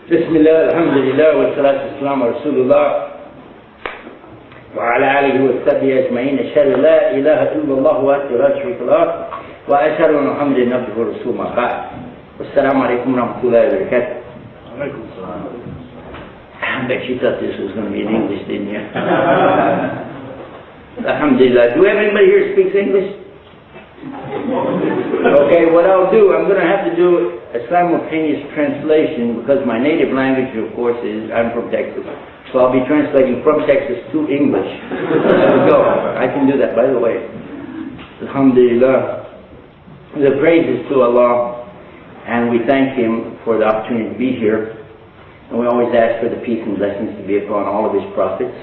بسم الله الحمد لله والصلاة والسلام على رسول الله وعلى آله وصحبه أجمعين. أشهد أن لا إله إلا الله وحده لا شريك له وأشهد أن محمدا عبده ورسوله. ما بعد. والسلام عليكم ورحمة الله وبركاته. Alaikum salam. I bet you thought this was going to be in English, didn't you? Alhamdulillah. Do we have anybody here who speaks English? Okay, what I'll do, I'm going to have to do a simultaneous translation because my native language, of course, I'm from Texas. So I'll be translating from Texas to English. There we go. I can do that, by the way. Alhamdulillah. The praise is to Allah, and we thank Him for the opportunity to be here. And we always ask for the peace and blessings to be upon all of His prophets,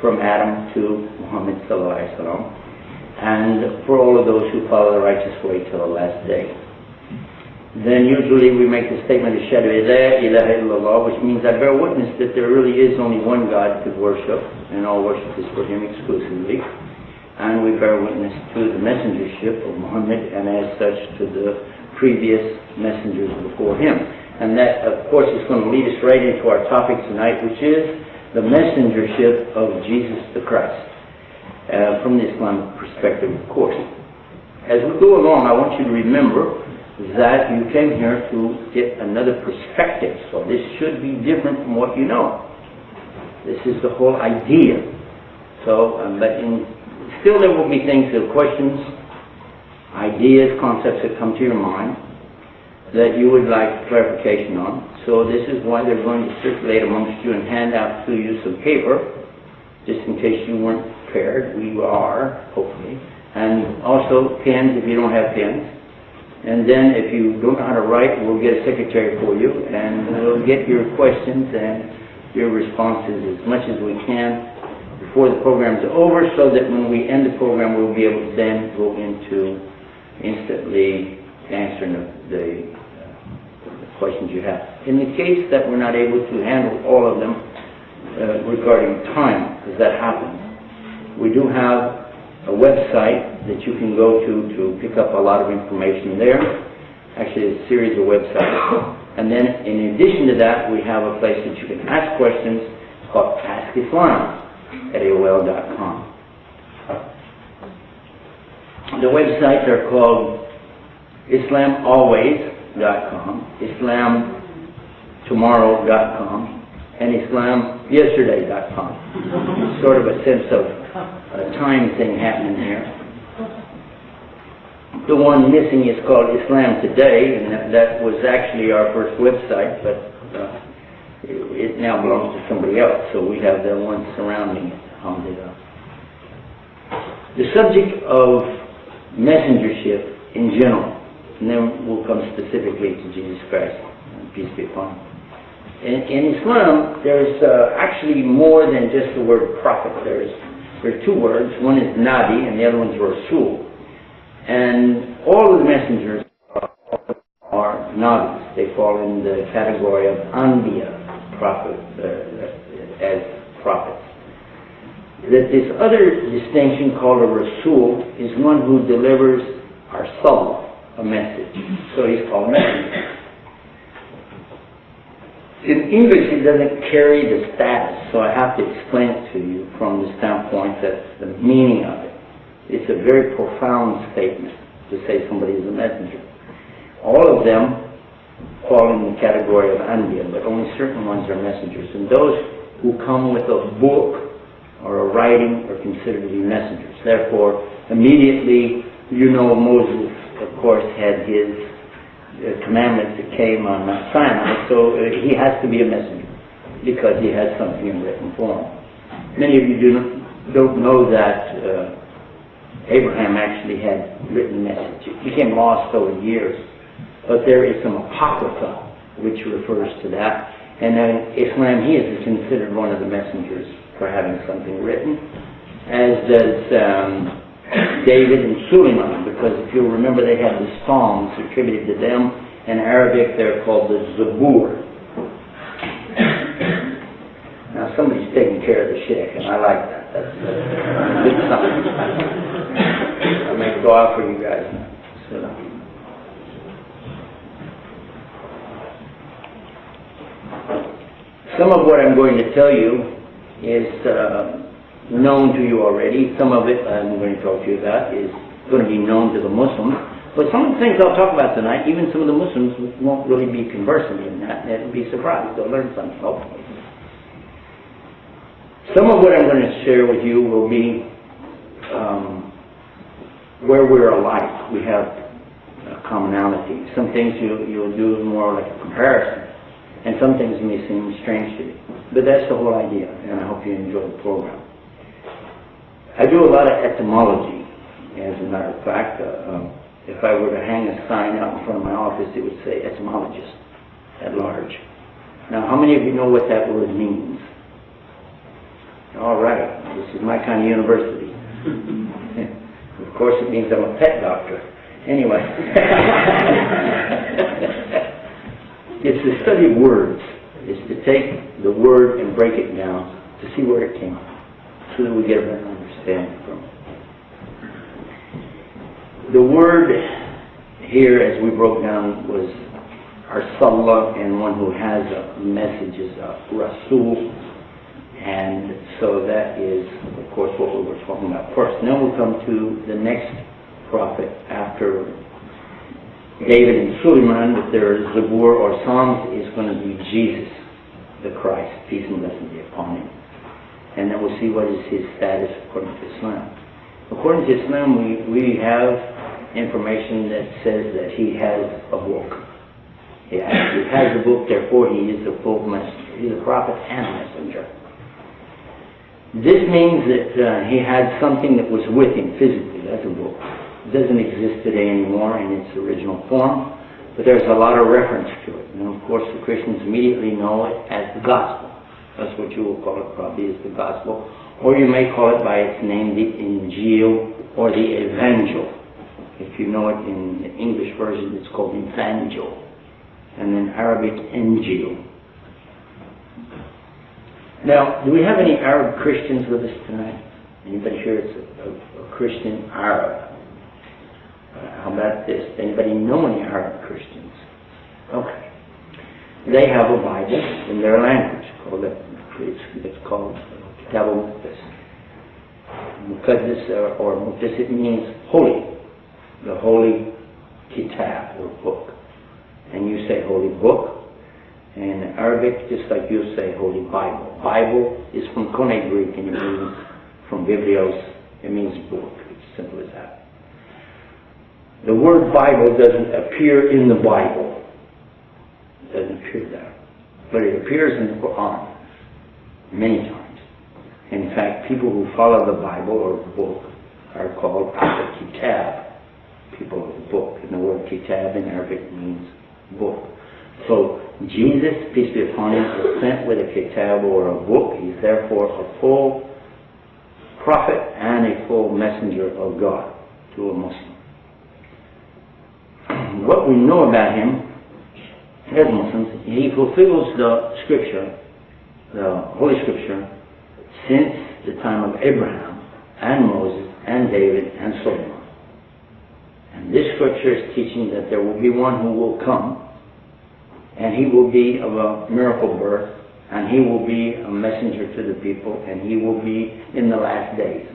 from Adam to Muhammad sallallahu alaihi wasallam, and for all of those who follow the righteous way till the last day. Then usually we make the statement of Ashhadu an la ilaha illallah, which means I bear witness that there really is only one God to worship, and all worship is for Him exclusively. And we bear witness to the messengership of Muhammad, and as such to the previous messengers before him. And that, of course, is going to lead us right into our topic tonight, which is the messengership of Jesus the Christ, from the Islamic perspective, of course. As we go along, I want you to remember that you came here to get another perspective. So this should be different from what you know. This is the whole idea. So, still there will be things, questions, ideas, concepts that come to your mind that you would like clarification on. So this is why they're going to circulate amongst you and hand out to you some paper, just in case you weren't prepared. We are, hopefully. And also pens if you don't have pens. And then if you don't know how to write, we'll get a secretary for you, and we'll get your questions and your responses as much as we can before the program's over, so that when we end the program, we'll be able to then go into instantly answering the questions you have. In the case that we're not able to handle all of them regarding time, because that happens, we do have a website that you can go to pick up a lot of information there. Actually, a series of websites. And then, in addition to that, we have a place that you can ask questions called Ask Islam at AOL.com. The websites are called IslamAlways.com, IslamTomorrow.com, and IslamYesterday.com. Sort of a sense of a time thing happening here. The one missing is called Islam Today, and that was actually our first website, but it now belongs to somebody else, so we have the one surrounding it. The subject of messengership in general, and then we'll come specifically to Jesus Christ, peace be upon him. In Islam, there's actually more than just the word prophet. There are two words. One is Nabi, and the other one's Rasul. And all of the messengers are Nabis. They fall in the category of Anbiya, prophet, as prophets. That this other distinction called a Rasul is one who delivers our soul a message. So he's called a messenger. In English, it doesn't carry the status, so I have to explain it to you from the standpoint that's the meaning of it. It's a very profound statement to say somebody is a messenger. All of them fall in the category of Anbiya, but only certain ones are messengers. And those who come with a book or a writing are considered to be messengers. Therefore, immediately, Moses, of course, had his commandments that came on Mount Sinai, so he has to be a messenger because he has something in written form. Many of you don't know that Abraham actually had written message. It became lost over years, but there is some apocrypha which refers to that. And in Islam, he is considered one of the messengers for having something written, as does David and Suleiman, because if you'll remember, they had the Psalms attributed to them. In Arabic, they're called the Zabur. Now, somebody's taking care of the Sheikh, and I like that. That's a good sign. I'll make dua for you guys now. Sit down. Some of what I'm going to tell you is known to you already. Some of it I'm going to talk to you about is going to be known to the Muslims. But some of the things I'll talk about tonight, even some of the Muslims won't really be conversant in that, and they'll be surprised. They'll learn something, hopefully. Some of what I'm going to share with you will be where we're alike. We have commonality. Some things you'll do more like a comparison, and some things may seem strange to you. But that's the whole idea, and I hope you enjoy the program. I do a lot of etymology, as a matter of fact. If I were to hang a sign out in front of my office, it would say etymologist at large. Now, how many of you know what that word means? All right, this is my kind of university. Of course, it means I'm a pet doctor. Anyway, it's the study of words. It's to take the word and break it down to see where it came from, so that we get a better understanding from it. The word here, as we broke down, was Arsallah, and one who has a message is a Rasul. And so that is, of course, what we were talking about first. And then we'll come to the next prophet after David and Suleiman, that there is Zabur or Psalms, is going to be Jesus, the Christ, peace and blessing be upon him. And then we'll see what is his status according to Islam. According to Islam, we have information that says that he has a book. He actually has a book, therefore he is a full messenger. He's a prophet and a messenger. This means that he had something that was with him physically. That's a book. It doesn't exist today anymore in its original form, but there's a lot of reference to it. And of course the Christians immediately know it as the gospel. That's what you will call it, probably, is the gospel. Or you may call it by its name, the Injil or the Evangel. If you know it in the English version, it's called Evangel. And in Arabic, Injil. Now, do we have any Arab Christians with us tonight? Anybody here is a Christian Arab? How about this? Anybody know any Arab Christians? Okay. They have a Bible in their language. It's called Kitab al-Muqaddas. Muqaddas or Muqaddas, it means holy. The holy Kitab or book. And you say holy book. In Arabic, just like you say holy Bible. Bible is from Koine Greek, and it means from Biblios, it means book. It's simple as that. The word Bible doesn't appear in the Bible. It doesn't appear there. But it appears in the Quran many times. In fact, people who follow the Bible or book are called Kitab, people of the book. And the word Kitab in Arabic means book. So Jesus, peace be upon him, was sent with a kitab or a book. He's therefore a full prophet and a full messenger of God to a Muslim. What we know about him as Muslims, he fulfills the scripture, the Holy Scripture, since the time of Abraham and Moses and David and Solomon. And this scripture is teaching that there will be one who will come, and he will be of a miracle birth, and he will be a messenger to the people, and he will be in the last days.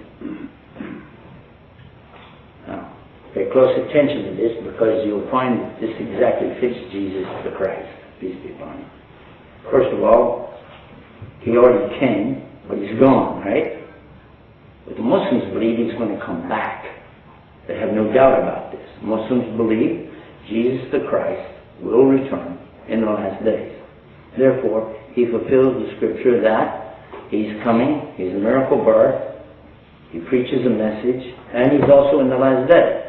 Now, pay close attention to this, because you'll find that this exactly fits Jesus the Christ, peace be upon him. First of all, he already came, but he's gone, right? But the Muslims believe he's going to come back. They have no doubt about this. Muslims believe Jesus the Christ will return in the last days. Therefore, he fulfills the scripture that he's coming, he's a miracle birth, he preaches a message, and he's also in the last day.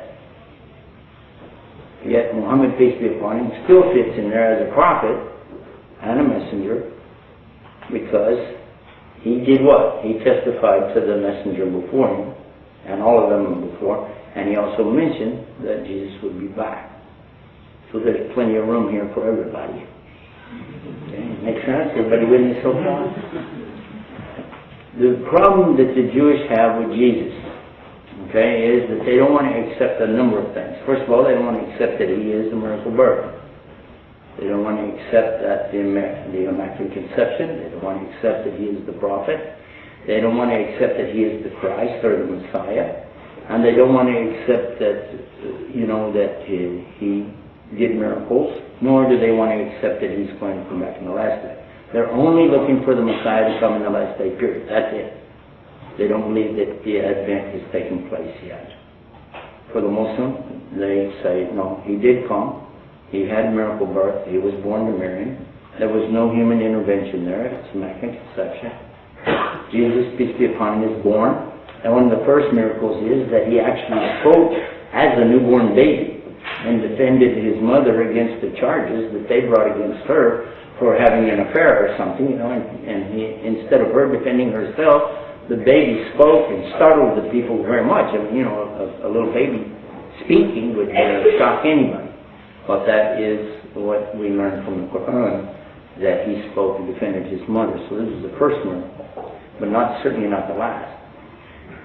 Yet Muhammad, peace be upon him, still fits in there as a prophet and a messenger, because he did what? He testified to the messenger before him, and all of them before, and he also mentioned that Jesus would be back. So there's plenty of room here for everybody. Okay, make sense? Everybody with me so far? The problem that the Jewish have with Jesus, okay, is that they don't want to accept a number of things. First of all, they don't want to accept that he is the miracle birth. They don't want to accept that the Immaculate Conception. They don't want to accept that he is the prophet. They don't want to accept that he is the Christ or the Messiah. And they don't want to accept that, that he did miracles, nor do they want to accept that he's going to come back in the last day. They're only looking for the Messiah to come in the last day, period. That's it. They don't believe that the Advent has taken place yet. For the Muslim, they say, no, he did come. He had a miracle birth. He was born to Mary. There was no human intervention there. It's Immaculate Conception. Jesus, peace be upon him, is born. And one of the first miracles is that he actually spoke as a newborn baby and defended his mother against the charges that they brought against her for having an affair or something, and he, instead of her defending herself, the baby spoke and startled the people very much. I mean, a little baby speaking would shock anybody. But that is what we learn from the Quran, that he spoke and defended his mother. So this is the first miracle, but certainly not the last.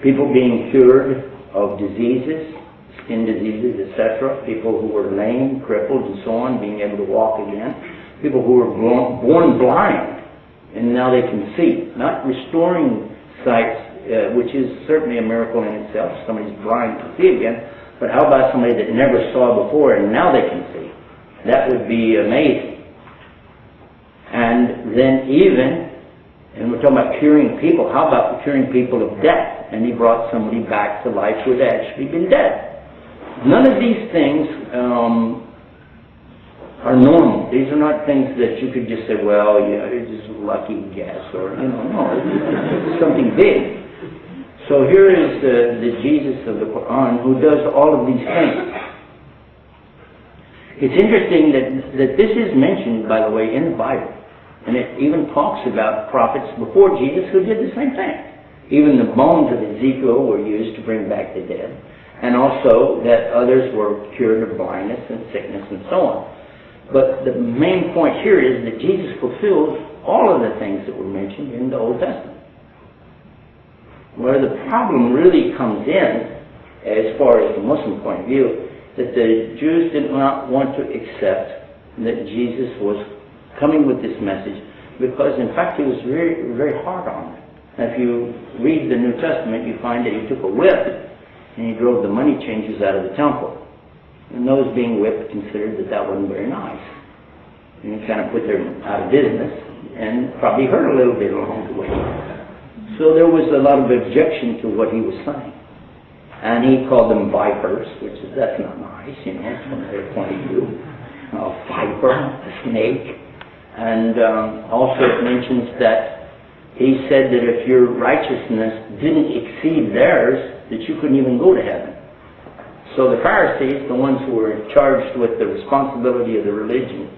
People being cured of diseases, skin diseases, etc. People who were lame, crippled, and so on, being able to walk again. People who were born blind, and now they can see. Not restoring sight, which is certainly a miracle in itself. Somebody's blind to see again. But how about somebody that never saw before and now they can see? That would be amazing. And then and we're talking about curing people, how about curing people of death? And he brought somebody back to life who had actually been dead. None of these things are normal. These are not things that you could just say, well, it's just a lucky guess, or, no, it's something big. So here is the Jesus of the Quran who does all of these things. It's interesting that this is mentioned, by the way, in the Bible. And it even talks about prophets before Jesus who did the same thing. Even the bones of Ezekiel were used to bring back the dead. And also that others were cured of blindness and sickness and so on. But the main point here is that Jesus fulfills all of the things that were mentioned in the Old Testament. Where the problem really comes in, as far as the Muslim point of view, that the Jews did not want to accept that Jesus was coming with this message, because in fact he was very, very hard on them. Now, if you read the New Testament, you find that he took a whip and he drove the money changers out of the temple. And those being whipped considered that wasn't very nice. And he kind of put them out of business and probably hurt a little bit along the way. So there was a lot of objection to what he was saying. And he called them vipers, that's not nice, from their point of view. A viper, a snake. And also it mentions that he said that if your righteousness didn't exceed theirs, that you couldn't even go to heaven. So the Pharisees, the ones who were charged with the responsibility of the religion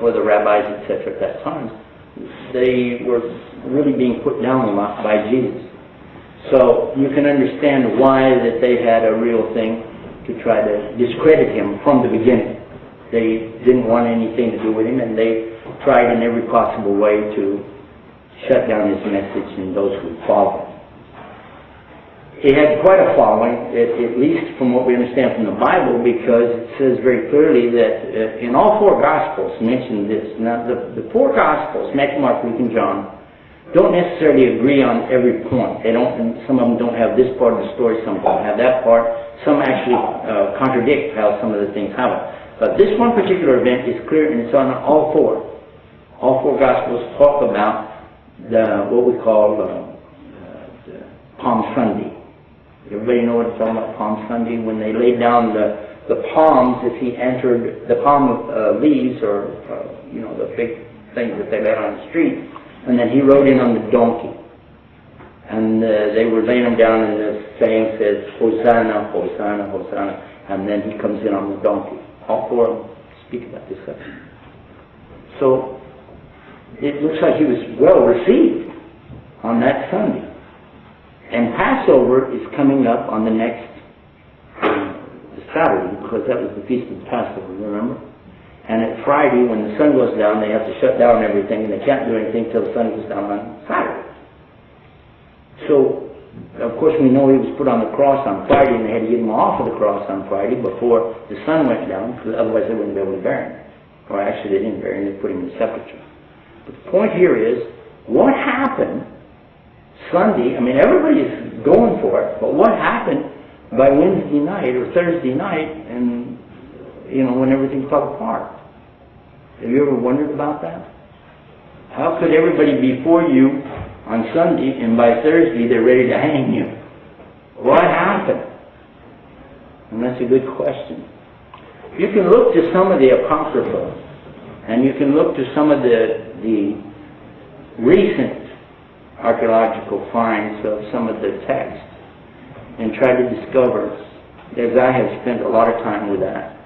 for the rabbis, etc. at that time, they were really being put down a lot by Jesus. So you can understand why that they had a real thing to try to discredit him from the beginning. They didn't want anything to do with him, and they tried in every possible way to shut down his message and those who followed him. He had quite a following, at least from what we understand from the Bible, because it says very clearly that in all four Gospels mention this. Now, the four Gospels, Matthew, Mark, Luke, and John, don't necessarily agree on every point. They don't. Some of them don't have this part of the story, some don't have that part. Some actually contradict how some of the things happen. But this one particular event is clear, and it's on all four. All four Gospels talk about what we call Palm Sunday. Everybody know what it's talking about, Palm Sunday? When they laid down the palms, as he entered, the palm leaves, or the big things that they laid on the street, and then he rode in on the donkey. And they were laying him down, and the saying says, Hosanna, Hosanna, Hosanna, and then he comes in on the donkey. All four of them speak about this subject. So it looks like he was well received on that Sunday. And Passover is coming up on the next Saturday, because that was the Feast of Passover, remember? And at Friday, when the sun goes down, they have to shut down everything, and they can't do anything till the sun goes down on Saturday. So, of course, we know he was put on the cross on Friday, and they had to get him off of the cross on Friday before the sun went down, because otherwise they wouldn't be able to bury him. Or actually, they didn't bury him, they put him in the sepulchre. But the point here is, what happened Sunday? I mean, everybody's going for it, but what happened by Wednesday night or Thursday night, and when everything fell apart? Have you ever wondered about that? How could everybody be for you on Sunday, and by Thursday they're ready to hang you? What happened? And that's a good question. You can look to some of the Apocrypha, and you can look to some of the recent archaeological finds of some of the texts and try to discover, as I have spent a lot of time with that.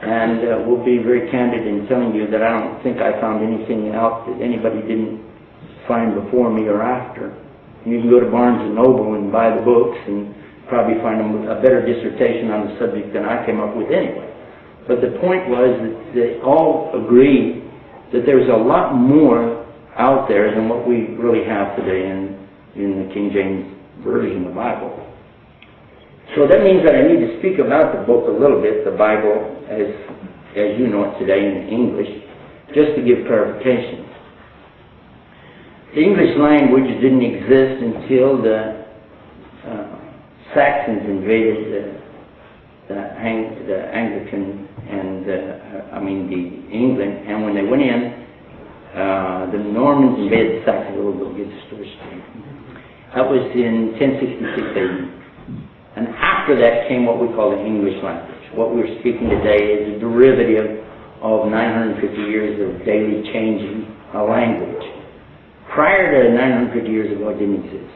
And we'll be very candid in telling you that I don't think I found anything out that anybody didn't find before me or after. You can go to Barnes & Noble and buy the books and probably find a better dissertation on the subject than I came up with anyway. But the point was that they all agreed that there's a lot more out there than what we really have today in the King James Version of the Bible. So that means that I need to speak about the book a little bit, the Bible, as you know it today in English, just to give clarification. The English language didn't exist until the Saxons invaded the Anglican and the England, and when they went in, the Normans invaded the Saxons. We'll get the story straight. That was in 1066 AD. And after that came what we call the English language. What we're speaking today is a derivative of 950 years of daily changing a language. Prior to 950 years ago, it didn't exist.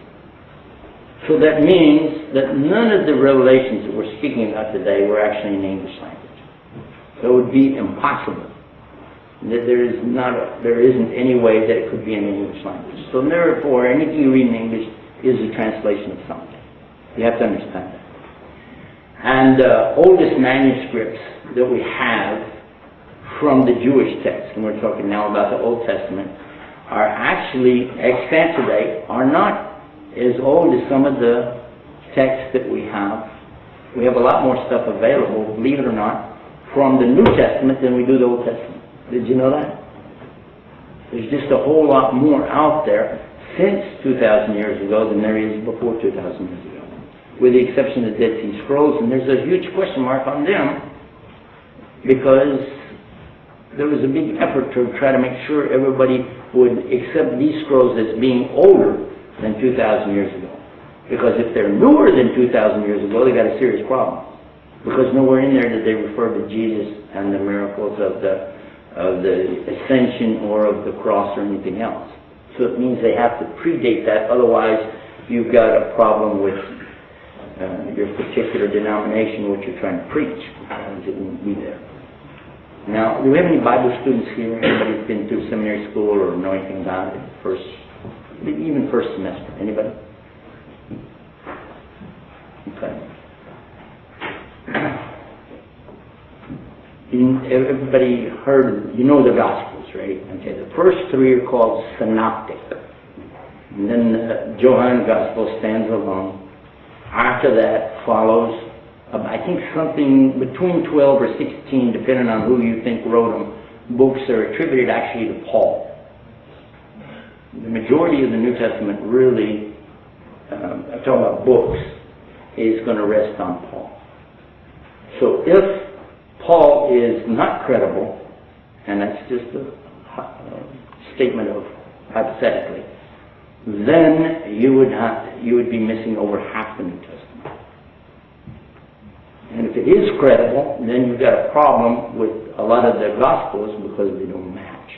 So that means that none of the revelations that we're speaking about today were actually in the English language. So it would be impossible. That there isn't any way that it could be in the English language. So therefore, anything you read in English is a translation of something. You have to understand that. And the oldest manuscripts that we have from the Jewish text, and we're talking now about the Old Testament, are actually, extant today, are not as old as some of the texts that we have. We have a lot more stuff available, believe it or not, from the New Testament than we do the Old Testament. Did you know that? There's just a whole lot more out there since 2,000 years ago than there is before 2,000 years ago, with the exception of the Dead Sea Scrolls, and there's a huge question mark on them because there was a big effort to try to make sure everybody would accept these scrolls as being older than 2,000 years ago. Because if they're newer than 2,000 years ago, they got a serious problem. Because nowhere in there did they refer to Jesus and the miracles of the ascension or of the cross or anything else. So it means they have to predate that, otherwise you've got a problem with your particular denomination, what you're trying to preach, because it won't be there. Now, do we have any Bible students here? Anybody who's been through seminary school or know anything about it? Even first semester. Anybody? Okay. Everybody heard, you know the Gospels, right? Okay, the first three are called synoptic. And then the John Gospel stands alone. After that follows, I think something between 12 or 16, depending on who you think wrote them, books are attributed actually to Paul. The majority of the New Testament really, I'm talking about books, is going to rest on Paul. So if Paul is not credible, and that's just a statement of hypothetically, then you would be missing over half the New Testament. And if it is credible, then you've got a problem with a lot of the Gospels because they don't match.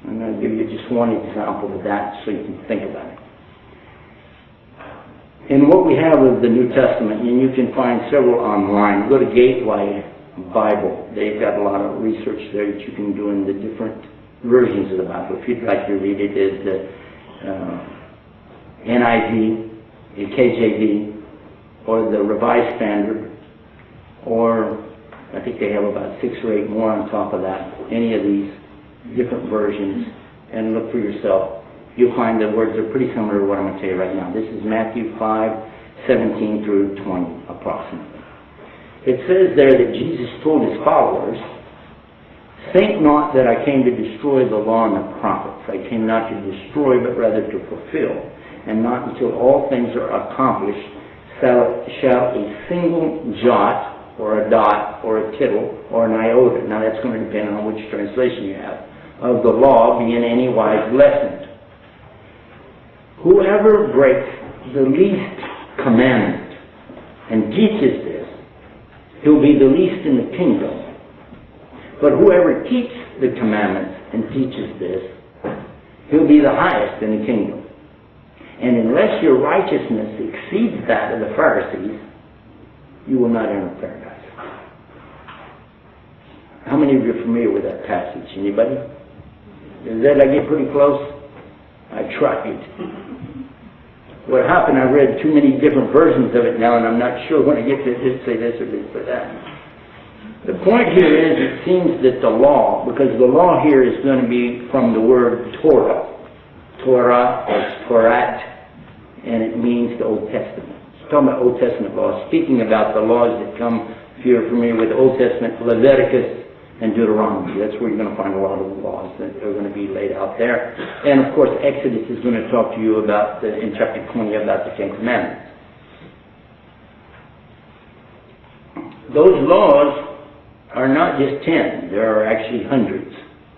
I'm going to give you just one example of that so you can think about it. In what we have of the New Testament, and you can find several online, go to Gateway Bible. They've got a lot of research there that you can do in the different versions of the Bible. If you'd like to read it, is the NIV, the KJV, or the Revised Standard, or I think they have about 6 or 8 more on top of that. Any of these different versions, and look for yourself. You'll find the words are pretty similar to what I'm going to tell you right now. This is Matthew 5:17 through 20, approximately. It says there that Jesus told his followers, Think not that I came to destroy the law and the prophets. I came not to destroy, but rather to fulfill. And not until all things are accomplished shall a single jot or a dot or a tittle or an iota, now that's going to depend on which translation you have, of the law be in any wise lessened. Whoever breaks the least commandment and teaches this, he'll be the least in the kingdom. But whoever keeps the commandments and teaches this, he'll be the highest in the kingdom. And unless your righteousness exceeds that of the Pharisees, you will not enter paradise. How many of you are familiar with that passage? Anybody? Did I get pretty close? I tried. What happened, I read too many different versions of it now, and I'm not sure when I get to this, say this or this or that. The point here is, it seems that the law, because the law here is going to be from the word Torah. Torah or Torat, and it means the Old Testament. It's talking about Old Testament laws, speaking about the laws that come, if you're familiar with the Old Testament, Leviticus and Deuteronomy. That's where you're going to find a lot of the laws that are going to be laid out there. And of course, Exodus is going to talk to you about, in chapter 20, about the Ten Commandments. Those laws are not just 10. There are actually hundreds.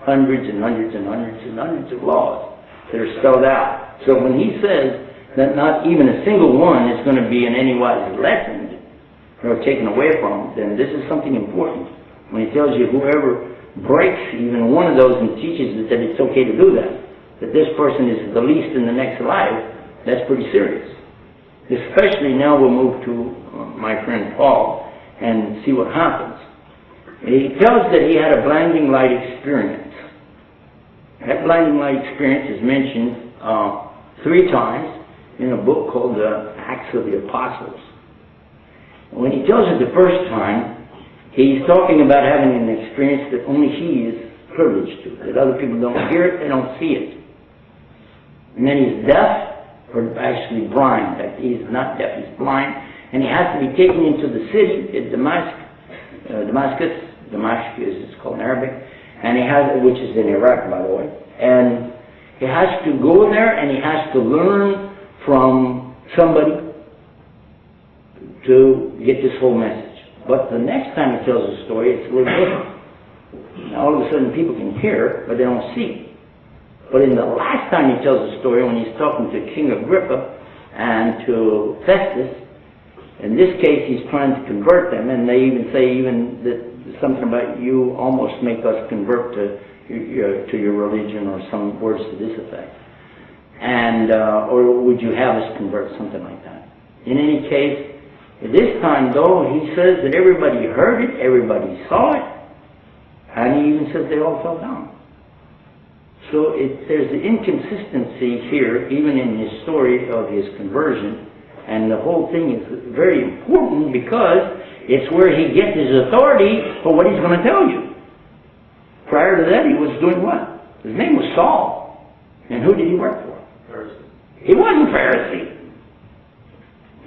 Hundreds and hundreds and hundreds and hundreds of laws that are spelled out. So when he says that not even a single one is going to be in any wise lessened or taken away from, then this is something important. When he tells you whoever breaks even one of those and teaches that it's okay to do that this person is the least in the next life, that's pretty serious. Especially now we'll move to my friend Paul and see what happens. He tells that he had a blinding light experience. That blinding light experience is mentioned 3 times in a book called the Acts of the Apostles. When he tells it the first time, he's talking about having an experience that only he is privileged to, that other people don't hear it, they don't see it. And then he's deaf, or actually blind. In fact, he's not deaf, he's blind, and he has to be taken into the city at Damascus, it's called in Arabic, and he has, which is in Iraq, by the way, and he has to go there and he has to learn from somebody to get this whole message. But the next time he tells a story, it's a little different. Now all of a sudden people can hear, but they don't see. But in the last time he tells a story, when he's talking to King Agrippa and to Festus, in this case he's trying to convert them, and they even say that something about you almost make us convert to your religion, or some words to this effect. And or would you have us convert, something like that. In any case, this time though, he says that everybody heard it, everybody saw it, and he even says they all fell down. So there's an inconsistency here, even in his story of his conversion, and the whole thing is very important because it's where he gets his authority for what he's going to tell you. Prior to that, he was doing what? His name was Saul. And who did he work for? Pharisee. He wasn't Pharisee.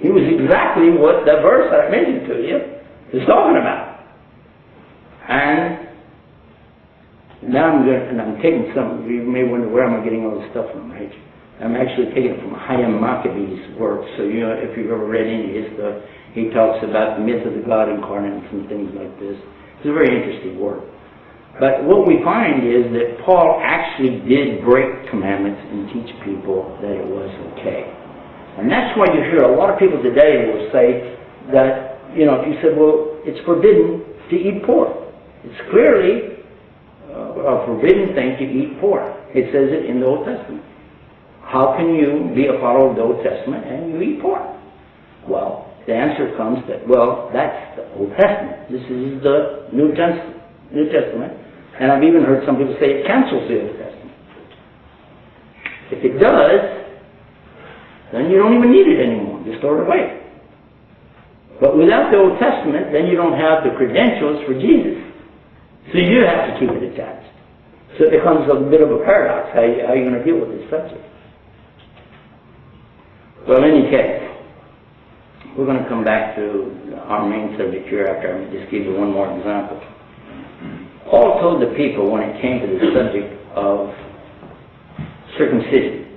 He was exactly what that verse that I mentioned to you is talking about. And now I'm taking some, you may wonder where am I getting all this stuff from, right? I'm actually taking it from Hayam Maccabee's work. So, you know, if you've ever read any of his stuff, he talks about the myth of the God incarnate and some things like this. It's a very interesting work. But what we find is that Paul actually did break commandments and teach people that it was okay. And that's why you hear a lot of people today will say that, you know, if you said, well, it's forbidden to eat pork. It's clearly a forbidden thing to eat pork. It says it in the Old Testament. How can you be a follower of the Old Testament and you eat pork? Well, the answer comes that, well, that's the Old Testament. This is the New Testament. And I've even heard some people say it cancels the Old Testament. If it does, then you don't even need it anymore. Just throw it away. But without the Old Testament, then you don't have the credentials for Jesus. So you have to keep it attached. So it becomes a bit of a paradox. How are you going to deal with this subject? Well, in any case, we're going to come back to our main subject here after I just give you one more example. Paul told the people when it came to the subject of circumcision,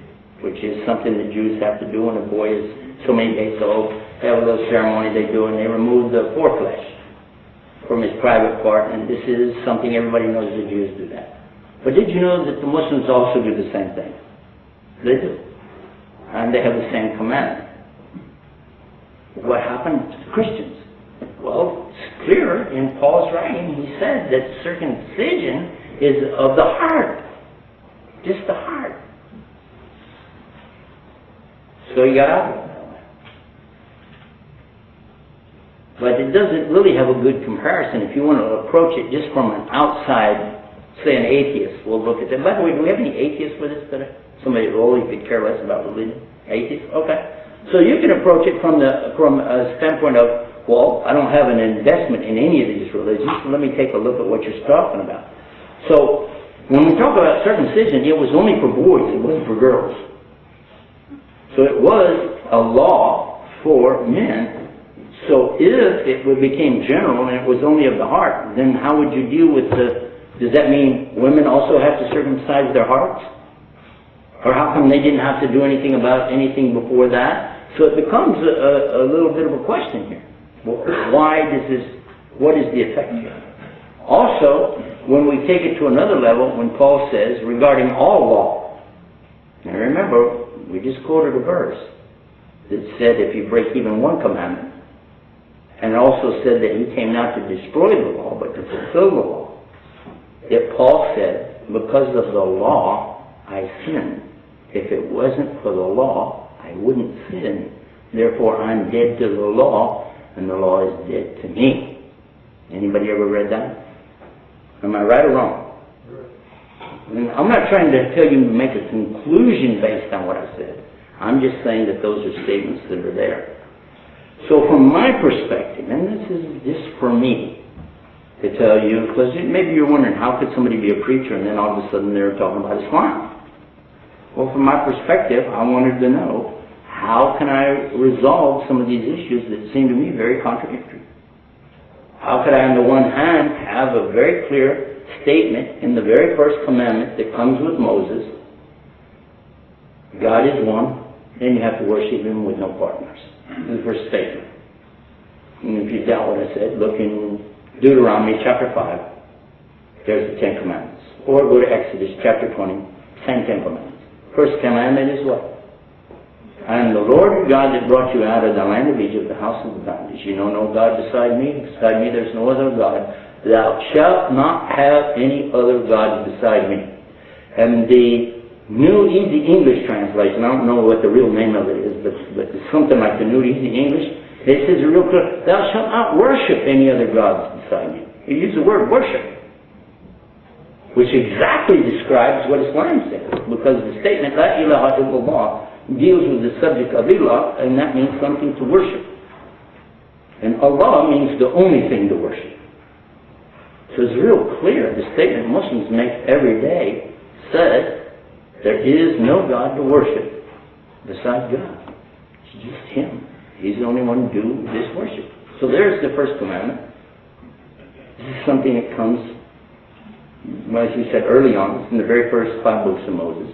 which is something the Jews have to do when a boy is so many days old. They have a little ceremony they do, and they remove the foreflesh from his private part, and this is something everybody knows the Jews do that. But did you know that the Muslims also do the same thing? They do. And they have the same commandment. What happened to the Christians? Well, it's clear in Paul's writing. He said that circumcision is of the heart. Just the heart. So he got out of it. But it doesn't really have a good comparison if you want to approach it just from an outside, say an atheist will look at that. By the way, do we have any atheists with us today? Somebody who only could care less about religion? Atheists? Okay. So you can approach it from a standpoint of, well, I don't have an investment in any of these religions, so let me take a look at what you're talking about. So when we talk about circumcision, it was only for boys, it wasn't for girls. So it was a law for men. So if it became general and it was only of the heart, then how would you deal with does that mean women also have to circumcise their hearts? Or how come they didn't have to do anything about anything before that? So it becomes a little bit of a question here. Well, what is the effect here? Also, when we take it to another level, when Paul says, regarding all law, now remember, we just quoted a verse that said if you break even one commandment, and it also said that he came not to destroy the law, but to fulfill the law. Yet Paul said, because of the law, I sinned. If it wasn't for the law, I wouldn't sin. Therefore, I'm dead to the law, and the law is dead to me. Anybody ever read that? Am I right or wrong? And I'm not trying to tell you to make a conclusion based on what I said. I'm just saying that those are statements that are there. So from my perspective, and this is just for me to tell you, because maybe you're wondering, how could somebody be a preacher and then all of a sudden they're talking about Islam? Well, from my perspective, I wanted to know, how can I resolve some of these issues that seem to me very contradictory? How could I, on the one hand, have a very clear statement in the very first commandment that comes with Moses, God is one, and you have to worship Him with no partners. This is the first statement. And if you doubt what I said, look in Deuteronomy chapter 5. There's the Ten Commandments. Or go to Exodus chapter 20. Same Ten Commandments. First commandment is what? I am the Lord your God that brought you out of the land of Egypt, the house of the bondage. You know no God beside me. Beside me there's no other God. Thou shalt not have any other God beside me. And the New Easy English translation, I don't know what the real name of it is, but it's something like the New Easy English. It says real clear, thou shalt not worship any other gods beside me. It uses the word worship, which exactly describes what Islam says, because the statement, La ilaha illallah, deals with the subject of ilah, and that means something to worship. And Allah means the only thing to worship. So it's real clear. The statement Muslims make every day says, there is no God to worship besides God. It's just Him. He's the only one to do this worship. So there's the first commandment. This is something that comes, well, as we said early on, it's in the very first 5 books of Moses.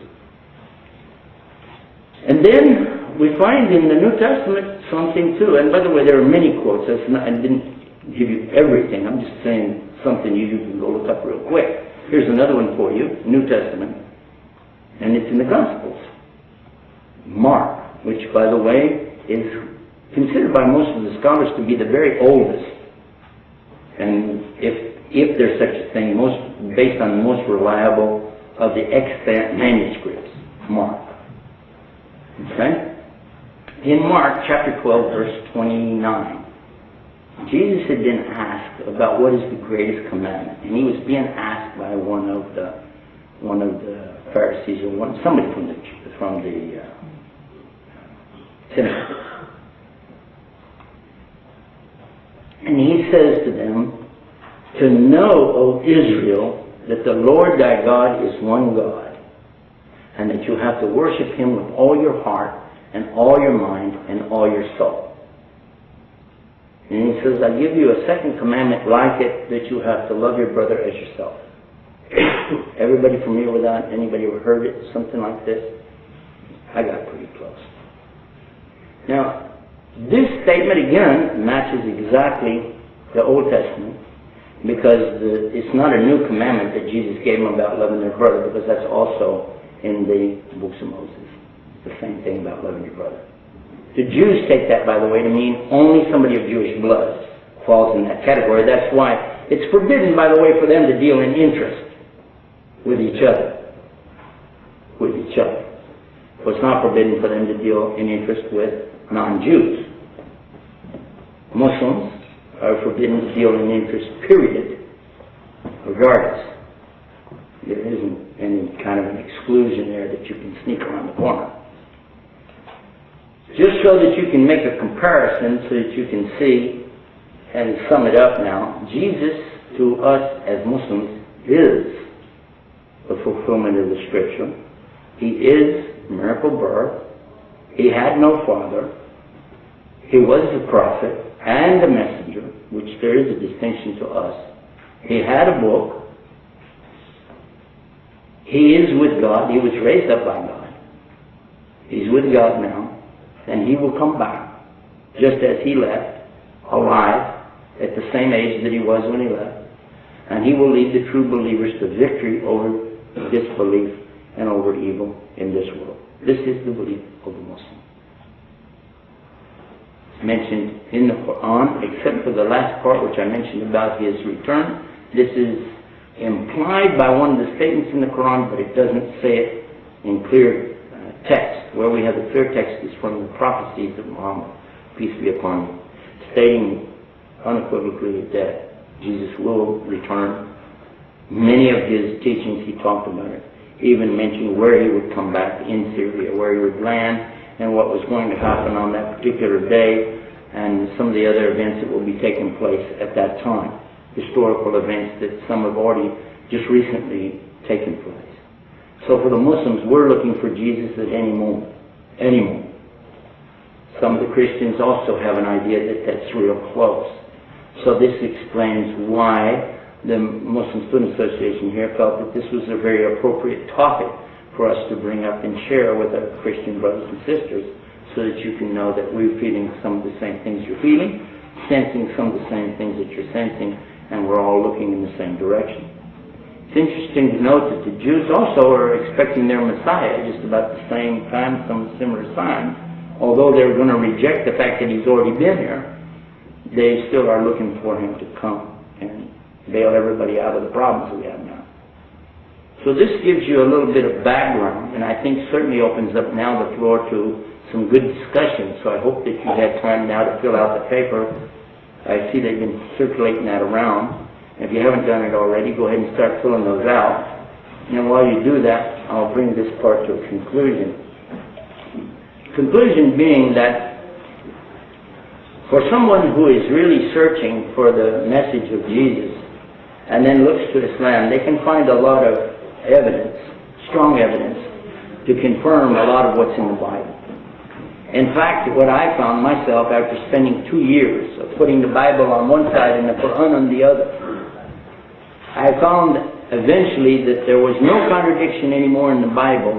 And then we find in the New Testament something too. And by the way, there are many quotes. I didn't give you everything. I'm just saying something you can go look up real quick. Here's another one for you, New Testament. And it's in the Gospels. Mark, which, by the way, is considered by most of the scholars to be the very oldest. And if there's such a thing, based on the most reliable of the extant manuscripts, Mark. Okay? In Mark chapter 12, verse 29, Jesus had been asked about what is the greatest commandment. And He was being asked by one of the Pharisees, or somebody from the synagogue. And He says to them, to know, O Israel, that the Lord thy God is one God, and that you have to worship Him with all your heart, and all your mind, and all your soul. And he says, I give you a second commandment like it, that you have to love your brother as yourself. Everybody familiar with that? Anybody ever heard it? Something like this? I got pretty close. Now, this statement again matches exactly the Old Testament, because it's not a new commandment that Jesus gave them about loving their brother, because that's also in the books of Moses. The same thing about loving your brother. The Jews take that, by the way, to mean only somebody of Jewish blood falls in that category. That's why it's forbidden, by the way, for them to deal in interest with each other. With each other. So it's not forbidden for them to deal in interest with non-Jews. Muslims are forbidden to deal in interest, period, regardless. There isn't any kind of an exclusion there that you can sneak around the corner. Just so that you can make a comparison, so that you can see and sum it up now, Jesus to us as Muslims is the fulfillment of the Scripture. He is miracle birth. He had no father. He was a prophet and a messenger, which there is a distinction to us. He had a book. He is with God. He was raised up by God. He's with God now. And he will come back, just as he left, alive, at the same age that he was when he left. And he will lead the true believers to victory over disbelief and over evil in this world. This is the belief of the Muslim. Mentioned in the Quran, except for the last part which I mentioned about his return. This is implied by one of the statements in the Quran, but it doesn't say it in clear text. Where we have the clear text is from the prophecies of Muhammad, peace be upon him, stating unequivocally that Jesus will return. Many of his teachings he talked about it, even mentioned where he would come back in Syria, where he would land, and what was going to happen on that particular day, and some of the other events that will be taking place at that time. Historical events that some have already just recently taken place. So for the Muslims, we're looking for Jesus at any moment. Any moment. Some of the Christians also have an idea that that's real close. So this explains why the Muslim Student Association here felt that this was a very appropriate topic for us to bring up and share with our Christian brothers and sisters, so that you can know that we're feeling some of the same things you're feeling, sensing some of the same things that you're sensing, and we're all looking in the same direction. It's interesting to note that the Jews also are expecting their Messiah just about the same time, some similar signs. Although they're going to reject the fact that he's already been here, they still are looking for him to come and bail everybody out of the problems we have now. So this gives you a little bit of background, and I think certainly opens up now the floor to some good discussion. So I hope that you had time now to fill out the paper. I see they've been circulating that around. If you haven't done it already, go ahead and start filling those out. And while you do that, I'll bring this part to a conclusion. Conclusion being that for someone who is really searching for the message of Jesus and then looks to Islam, they can find a lot of evidence, strong evidence, to confirm a lot of what's in the Bible. In fact, what I found myself after spending 2 years of putting the Bible on one side and the Quran on the other, I found eventually that there was no contradiction anymore in the Bible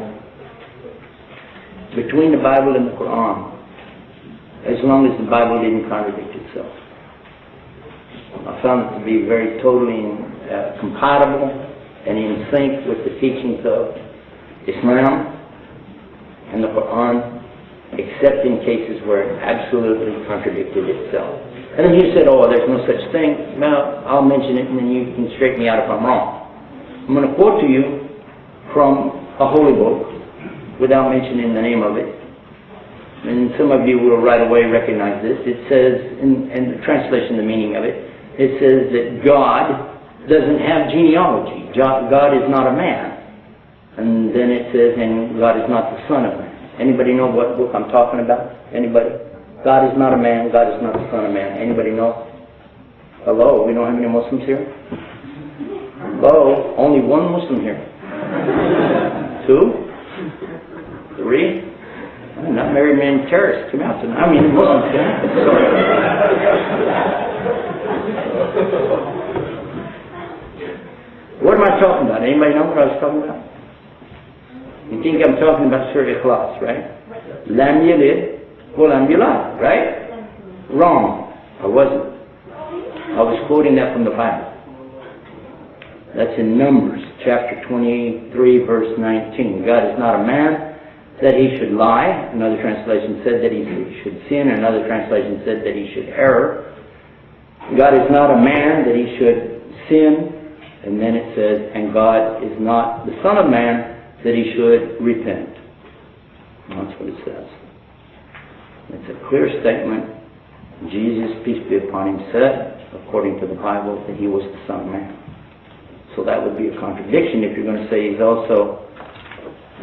between the Bible and the Quran, as long as the Bible didn't contradict itself. I found it to be very totally compatible and in sync with the teachings of Islam and the Quran, except in cases where it absolutely contradicted itself. And then you said, oh, there's no such thing. Well, I'll mention it and then you can straighten me out if I'm wrong. I'm going to quote to you from a holy book without mentioning the name of it. And some of you will right away recognize this. It says, in the translation, the meaning of it, it says that God doesn't have genealogy. God is not a man. And then it says, and God is not the son of man. Anybody know what book I'm talking about? Anybody? God is not a man. God is not the son of man. Anybody know? Hello? We don't have any Muslims here? Hello? Only one Muslim here. 2? 3? Not married men terrorists come out tonight. I mean, Muslims come out. Sorry. What am I talking about? Anybody know what I was talking about? You think I'm talking about Surah Ikhlas, right? Lam yalid wa lam yulad, right? Wrong. I wasn't. I was quoting that from the Bible. That's in Numbers, chapter 23, verse 19. God is not a man that he should lie. Another translation said that he should sin. Another translation said that he should err. God is not a man that he should sin. And then it says, and God is not the Son of Man that he should repent. That's what it says. It's a clear statement. Jesus, peace be upon him, said, according to the Bible, that he was the Son of Man. So that would be a contradiction if you're going to say he's also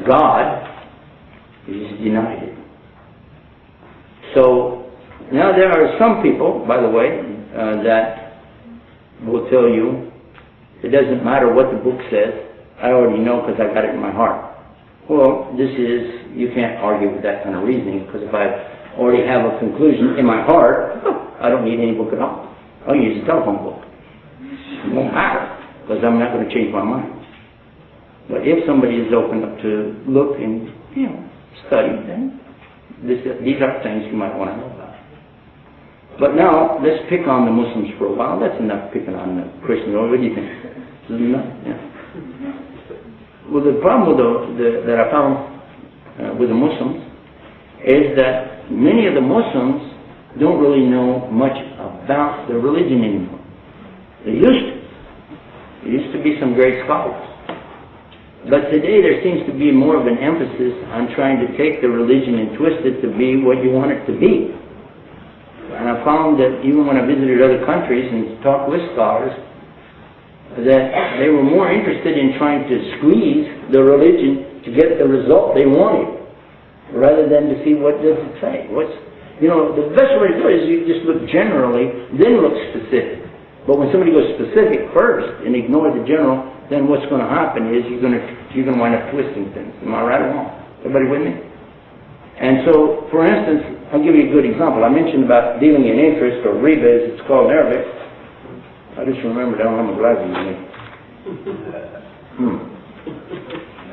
God. You just denied it. So now there are some people, by the way, that will tell you it doesn't matter what the book says. I already know because I got it in my heart. Well, you can't argue with that kind of reasoning, because if I already have a conclusion in my heart, I don't need any book at all. I'll use a telephone book. It won't matter, because I'm not going to change my mind. But if somebody is open up to look and study, then these are things you might want to know about. But now, let's pick on the Muslims for a while. That's enough picking on the Christians. What do you think? Well, the problem that I found with the Muslims is that many of the Muslims don't really know much about their religion anymore. They used to. There used to be some great scholars. But today there seems to be more of an emphasis on trying to take the religion and twist it to be what you want it to be. And I found that even when I visited other countries and talked with scholars, that they were more interested in trying to squeeze the religion to get the result they wanted, rather than to see what does it say. The best way to do it is you just look generally, then look specific. But when somebody goes specific first and ignore the general, then what's going to happen is you're going to wind up twisting things. Am I right or wrong? Everybody with me? And so, for instance, I'll give you a good example. I mentioned about dealing in interest, or riba as it's called in Arabic. I just remembered I don't have my glasses with me.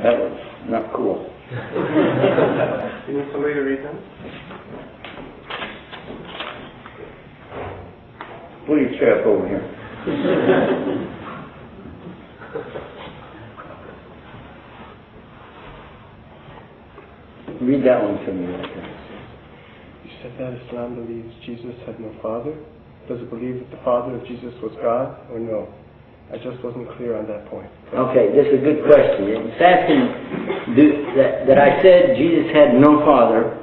That was not cool. You need somebody to read them? Pull your chair up over here. Read that one to me. You said that Islam believes Jesus had no father. Does it believe that the father of Jesus was God, or no? I just wasn't clear on that point. Okay, this is a good question. It's asking that I said Jesus had no father.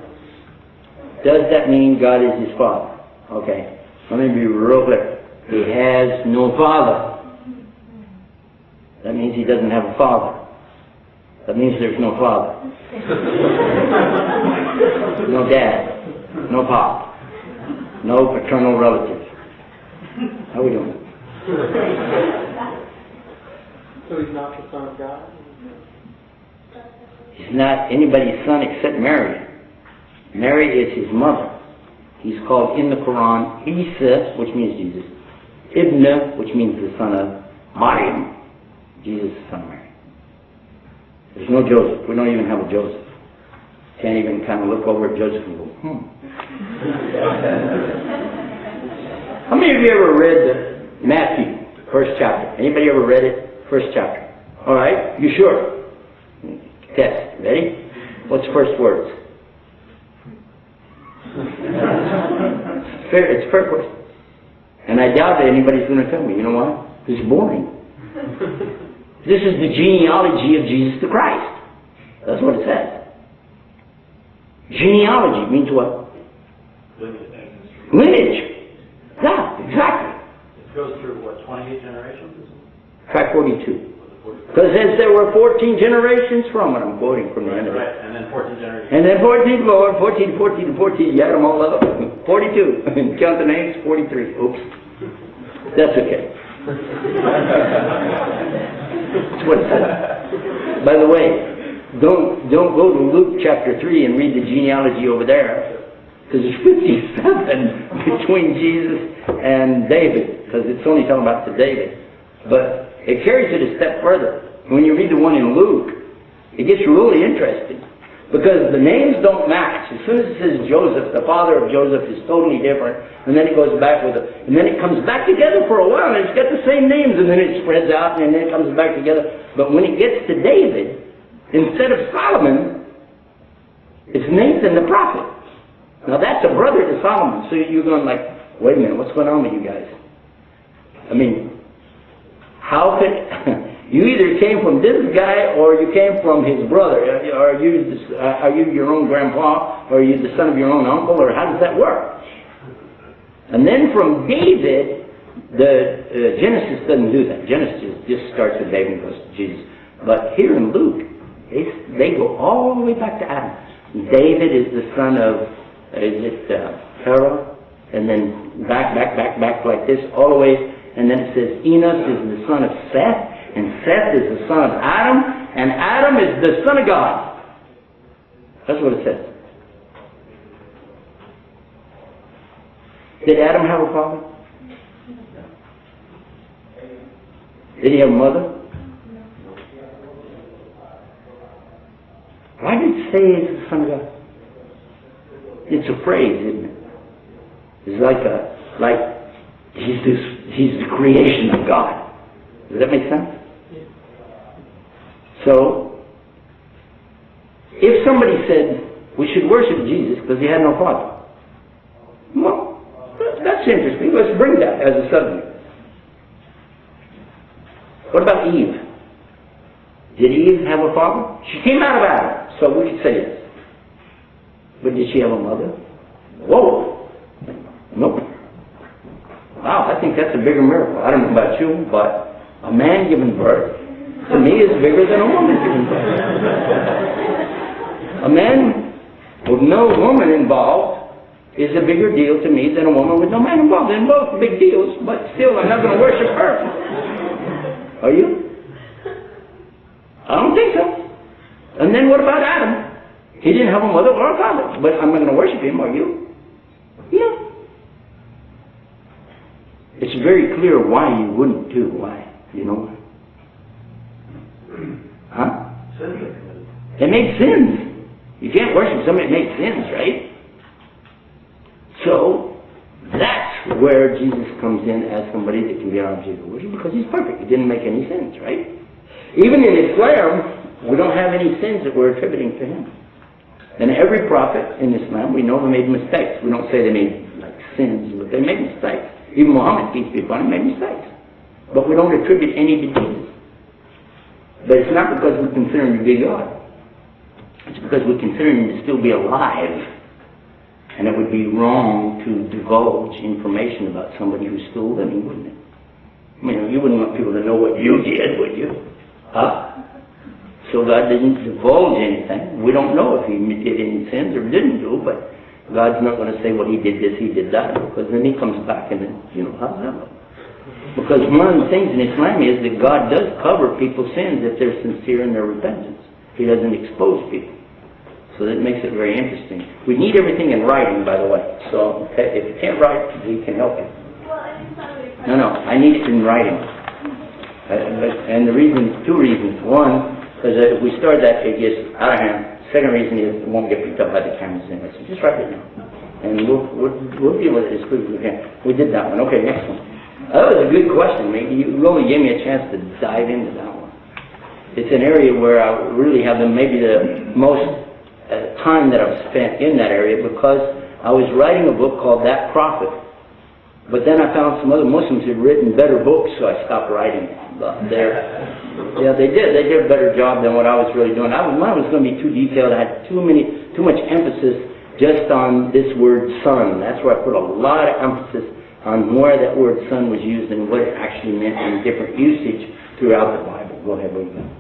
Does that mean God is his father? Okay, let me be real clear. He has no father. That means he doesn't have a father. That means there's no father. No dad. No pop. No paternal relative. How are we doing? So he's not the Son of God? He's not anybody's son except Mary. Mary is his mother. He's called in the Quran Isa, which means Jesus. Ibn, which means the son of Maryam. Jesus is the son of Mary. There's no Joseph. We don't even have a Joseph. Can't even kind of look over at Joseph and go, How many of you ever read Matthew, first chapter? Anybody ever read it? First chapter. All right? You sure? Test. Ready? What's the first words? It's a fair question. And I doubt that anybody's going to tell me. You know why? It's boring. This is the genealogy of Jesus the Christ. That's what it says. Genealogy means what? Lineage. Yeah, exactly. It goes through, 28 generations? Try 42. Because it says there were 14 generations from it. I'm quoting from the end of it. Right, and then 14 generations. And then 14 more, 14, 14, 14. You add them all up. 42. And count the names, 43. Oops. That's okay. That's what it says. By the way, don't go to Luke chapter 3 and read the genealogy over there, because there's 57 between Jesus and David, because it's only talking about to David. But it carries it a step further. When you read the one in Luke, it gets really interesting, because the names don't match. As soon as it says Joseph, the father of Joseph is totally different, and then it goes back with it, and then it comes back together for a while, and it's got the same names, and then it spreads out, and then it comes back together. But when it gets to David, instead of Solomon, it's Nathan the prophet. Now that's a brother to Solomon. So you're going like, wait a minute, what's going on with you guys? I mean, how could... You either came from this guy or you came from his brother. Are you your own grandpa, or are you the son of your own uncle, or how does that work? And then from David, the Genesis doesn't do that. Genesis just starts with David and goes to Jesus. But here in Luke, they go all the way back to Adam. David is the son of, Terah, and then back like this, all the way, and then it says Enos is the son of Seth, and Seth is the son of Adam, and Adam is the son of God. That's what it says. Did Adam have a father? Did he have a mother? Why did it say he's the son of God? It's a phrase, isn't it? It's like he's the creation of God. Does that make sense? So, if somebody said we should worship Jesus because he had no father, well, that's interesting. Let's bring that as a subject. What about Eve? Did Eve have a father? She came out of Adam, so we could say yes. But did she have a mother? Whoa! Nope. Wow, I think that's a bigger miracle. I don't know about you, but a man giving birth, to me, is bigger than a woman giving birth. A man with no woman involved is a bigger deal to me than a woman with no man involved. They're both big deals, but still, I'm not going to worship her. Are you? I don't think so. And then what about Adam? He didn't have a mother or a father, but I'm not going to worship him, are you? Yeah. It's very clear why you wouldn't too. Why? You know? Huh? They make sins. You can't worship somebody that makes sins, right? So, that's where Jesus comes in as somebody that can be an object of worship, because he's perfect. He didn't make any sins, right? Even in Islam, we don't have any sins that we're attributing to him. And every prophet in Islam, we know they made mistakes. We don't say they made like sins, but they made mistakes. Even Muhammad, peace be upon him, made mistakes. But we don't attribute any to Jesus. But it's not because we consider him to be God. It's because we consider him to still be alive. And it would be wrong to divulge information about somebody who's still living, wouldn't it? I mean, you wouldn't want people to know what you did, would you? Huh? So God didn't divulge anything. We don't know if he did any sins or didn't do, but God's not going to say, well, he did this, he did that, because then he comes back and then, how's that look? Because one of the things in Islam is that God does cover people's sins if they're sincere in their repentance. He doesn't expose people. So that makes it very interesting. We need everything in writing, by the way. So if you can't write, we can help you. No, I need it in writing. And the reason, two reasons. One, because if we start that, it gets out of hand. Second reason is it won't get picked up by the cameras anyway. So just write it down. And we'll deal with it as quick as we can. We did that one. Okay, next one. That was a good question, mate. You really gave me a chance to dive into that one. It's an area where I really have maybe the most time that I've spent in that area, because I was writing a book called That Prophet. But then I found some other Muslims who had written better books, so I stopped writing yeah, they did a better job than what I was really doing. Mine was going to be too detailed. I had too much emphasis just on this word son. That's where I put a lot of emphasis on where that word son was used and what it actually meant in different usage throughout the Bible. Go ahead, William.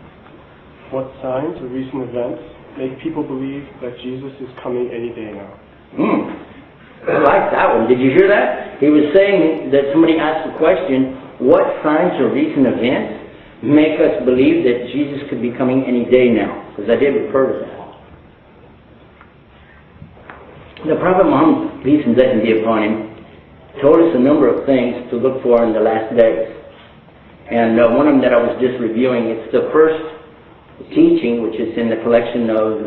What signs or recent events make people believe that Jesus is coming any day now? I like that one. Did you hear that? He was saying that somebody asked the question, what signs or recent events make us believe that Jesus could be coming any day now, because I did refer to that. The Prophet Muhammad, peace and blessings be upon him, told us a number of things to look for in the last days. And one of them that I was just reviewing, it's the first teaching, which is in the collection of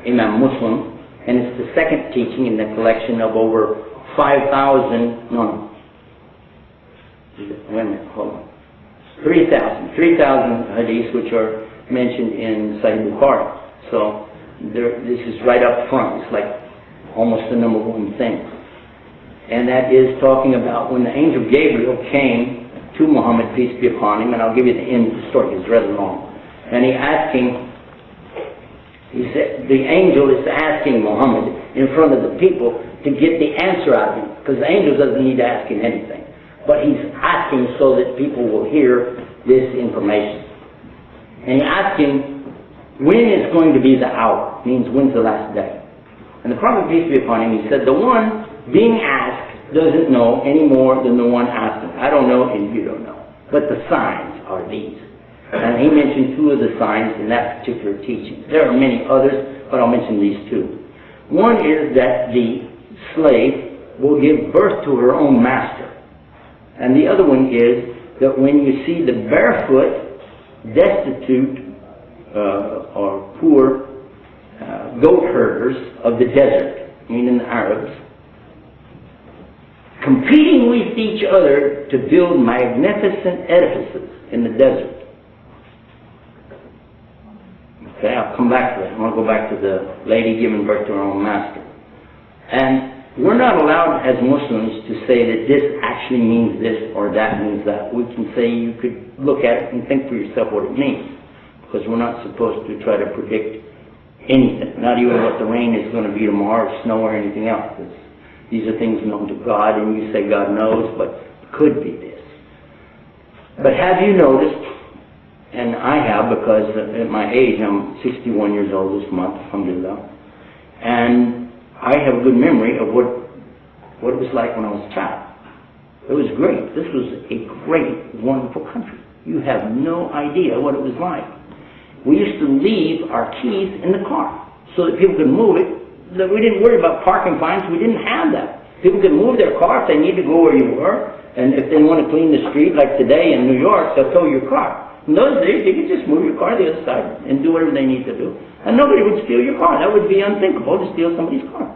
Imam Muslim, and it's the second teaching in the collection of over 5,000, no, wait a minute, hold on, 3,000 hadiths which are mentioned in Sahih Bukhari. So this is right up front. It's like almost the number one thing. And that is talking about when the angel Gabriel came to Muhammad, peace be upon him, and I'll give you the end of the story, it's rather long. And he asked him, he said, the angel is asking Muhammad in front of the people to get the answer out of him, because the angel doesn't need to ask him anything. But he's asking so that people will hear this information. And he asked him, when is going to be the hour? Means when's the last day? And the Prophet, peace be upon him, he said, the one being asked doesn't know any more than the one asking. I don't know and you don't know. But the signs are these. And he mentioned two of the signs in that particular teaching. There are many others, but I'll mention these two. One is that the slave will give birth to her own master. And the other one is that when you see the barefoot, destitute, or poor goat herders of the desert, meaning the Arabs, competing with each other to build magnificent edifices in the desert. Okay, I'll come back to that. I want to go back to the lady giving birth to her own master. And we're not allowed as Muslims to say that this actually means this or that means that. We can say you could look at it and think for yourself what it means. Because we're not supposed to try to predict anything. Not even what the rain is going to be tomorrow, or snow, or anything else. These are things known to God, and you say God knows, but it could be this. But have you noticed, and I have, because at my age, I'm 61 years old this month, alhamdulillah, and I have a good memory of what it was like when I was a child. It was great. This was a great, wonderful country. You have no idea what it was like. We used to leave our keys in the car so that people could move it. We didn't worry about parking fines. We didn't have that. People could move their car if they need to go where you were. And if they want to clean the street, like today in New York, they'll tow your car. In those days, you could just move your car to the other side and do whatever they need to do. And nobody would steal your car. That would be unthinkable to steal somebody's car.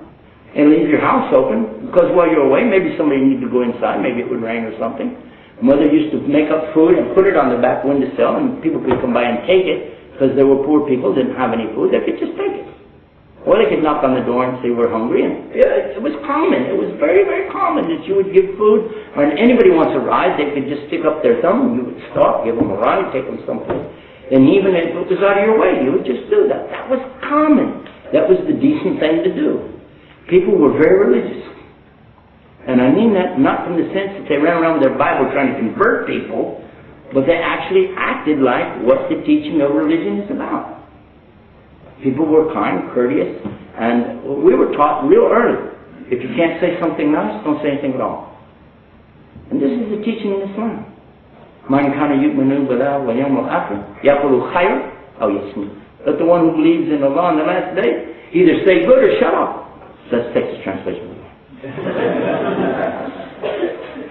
And leave your house open, because while you're away, maybe somebody needed to go inside. Maybe it would rain or something. Mother used to make up food and put it on the back windowsill, and people could come by and take it. Because there were poor people who didn't have any food, they could just take it. Or they could knock on the door and say we're hungry. And it was common. It was very, very common that you would give food. When anybody wants a ride, they could just stick up their thumb and you would stop, give them a ride, take them someplace. And even if it was out of your way, you would just do that. That was common. That was the decent thing to do. People were very religious. And I mean that not from the sense that they ran around with their Bible trying to convert people, but they actually acted like what the teaching of religion is about. People were kind, courteous, and we were taught real early, if you can't say something nice, don't say anything at all. And this is the teaching in Islam. Man kana yu'minu billahi wal yawmil akhir yaqulu khayr aw yasmut. Let the one who believes in Allah on the last day either say good or shut up. That's Texas translation.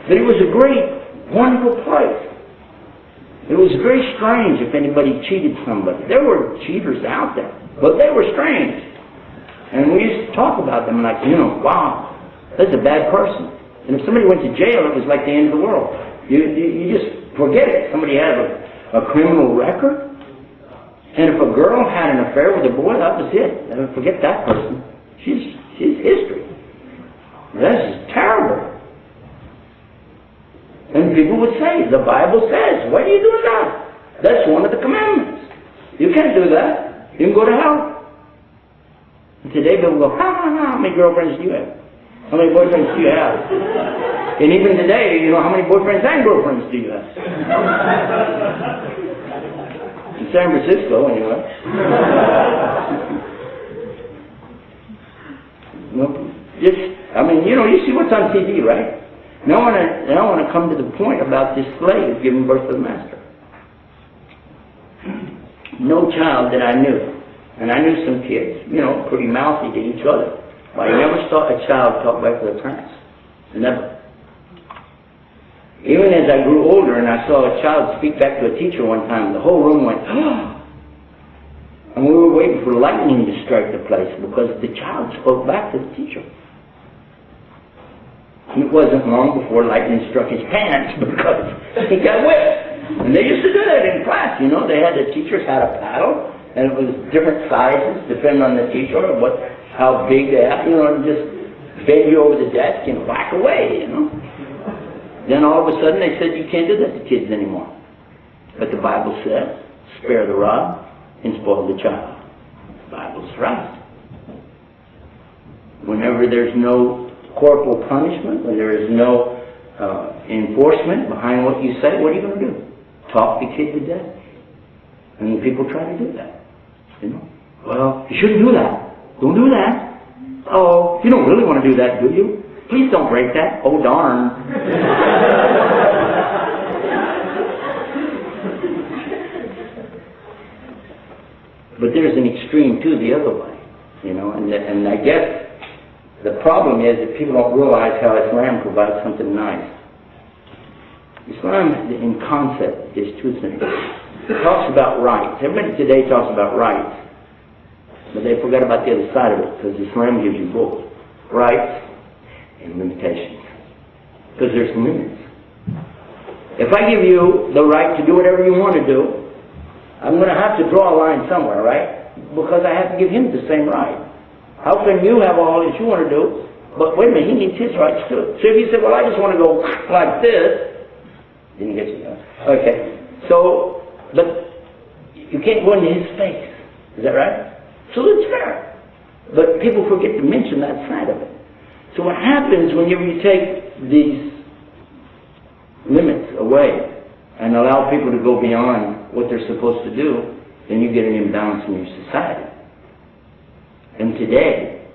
But it was a great, wonderful place. It was very strange if anybody cheated somebody. There were cheaters out there, but they were strange. And we used to talk about them like, wow, that's a bad person. And if somebody went to jail, it was like the end of the world. You just forget it. Somebody had a criminal record. And if a girl had an affair with a boy, that was it. Forget that person. She's history. This is terrible. And people would say, the Bible says, why are you doing that? That's one of the commandments. You can't do that. You can go to hell. And today people go, how many girlfriends do you have? How many boyfriends do you have? And even today, how many boyfriends and girlfriends do you have? In San Francisco, anyway. You see what's on TV, right? Now I want to come to the point about this slave giving birth to the master. no child that I knew, and I knew some kids, you know, pretty mouthy to each other, but I never saw a child talk back to their parents. Never. Even as I grew older and I saw a child speak back to a teacher one time, the whole room went, oh! And we were waiting for lightning to strike the place because the child spoke back to the teacher. And it wasn't long before lightning struck his pants because he got whipped. And they used to do that in class, you know. They had, the teachers had a paddle, and it was different sizes depending on the teacher, how big they had, you know, and just bend you over the desk and whack away, you know. Then all of a sudden they said you can't do that to kids anymore. But the Bible says, spare the rod and spoil the child. The Bible's right. Whenever there's no corporal punishment, when there is no enforcement behind what you say, what are you going to do? Talk the kid to death? And people try to do that. You know? Well, you shouldn't do that. Don't do that. Oh, you don't really want to do that, do you? Please don't break that. Oh, darn. But there's an extreme, too, the other way. You know, and I guess the problem is that people don't realize how Islam provides something nice. Islam, in concept, is two things. It talks about rights. Everybody today talks about rights. But they forgot about the other side of it, because Islam gives you both rights and limitations. Because there's limits. If I give you the right to do whatever you want to do, I'm going to have to draw a line somewhere, right? Because I have to give him the same right. How can you have all that you want to do, but wait a minute, he needs his rights too. So if you say, well, I just want to go like this, didn't get you. Okay. So, but you can't go into his face. Is that right? So it's fair. But people forget to mention that side of it. So what happens whenever you take these limits away and allow people to go beyond what they're supposed to do, then you get an imbalance in your society. And today,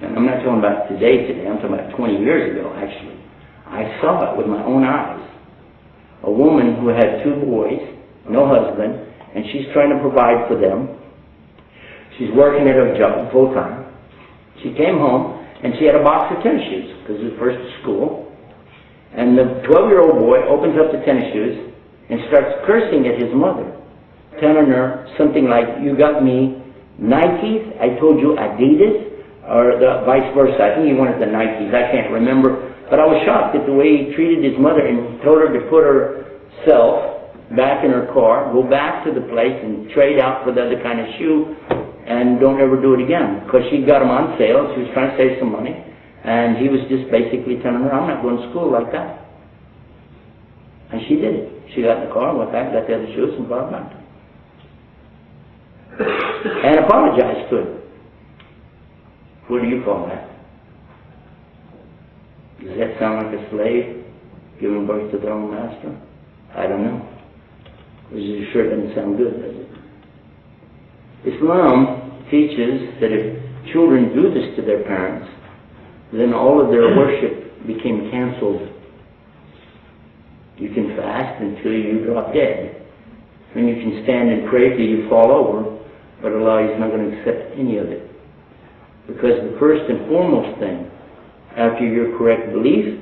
and I'm not talking about today, I'm talking about 20 years ago actually, I saw it with my own eyes. A woman who had 2 boys, no husband, and she's trying to provide for them. She's working at her job full time. She came home and she had a box of tennis shoes because it was first to school. And the 12-year-old boy opens up the tennis shoes and starts cursing at his mother, telling her something like, you got me Nikes, I told you Adidas, or the vice versa. I think he wanted the Nikes, I can't remember. But I was shocked at the way he treated his mother and told her to put herself back in her car, go back to the place and trade out for the other kind of shoe, and don't ever do it again. Because she got them on sale, she was trying to save some money, and he was just basically telling her, I'm not going to school like that. And she did it. She got in the car, went back, got the other shoes, and brought them back. And apologized to him. What do you call that? Does that sound like a slave giving birth to their own master? I don't know. It sure doesn't sound good, does it? Islam teaches that if children do this to their parents, then all of their worship became canceled. You can fast until you drop dead. And you can stand and pray till you fall over, but Allah is not going to accept any of it. Because the first and foremost thing after your correct belief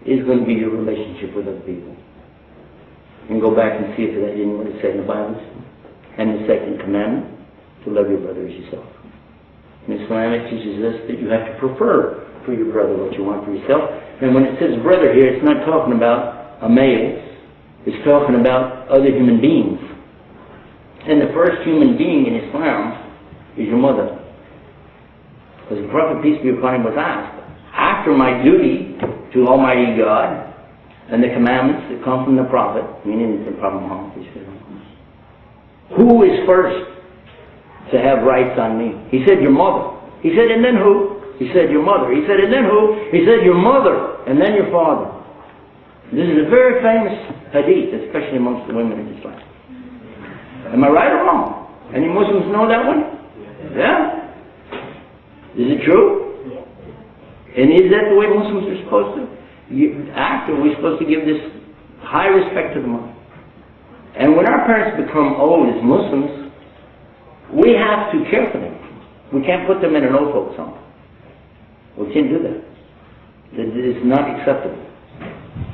is going to be your relationship with other people. And go back and see if that isn't what it said in the Bible. And the second commandment, to love your brother as yourself. In Islam it teaches us that you have to prefer for your brother what you want for yourself. And when it says brother here, it's not talking about a male. It's talking about other human beings. And the first human being in Islam is your mother. Because the Prophet, peace be upon him, was asked, after my duty to Almighty God and the commandments that come from the Prophet, meaning the Prophet Muhammad, who is first to have rights on me? He said, your mother. He said, and then who? He said, your mother. He said, and then who? He said, your mother, and then your father. This is a very famous hadith, especially amongst the women in Islam. Am I right or wrong? Any Muslims know that one? Yeah? Is it true? And is that the way Muslims are supposed to act? Or are we supposed to give this high respect to the mother? And when our parents become old as Muslims, we have to care for them. We can't put them in an old folks home. We can't do that. It is not acceptable.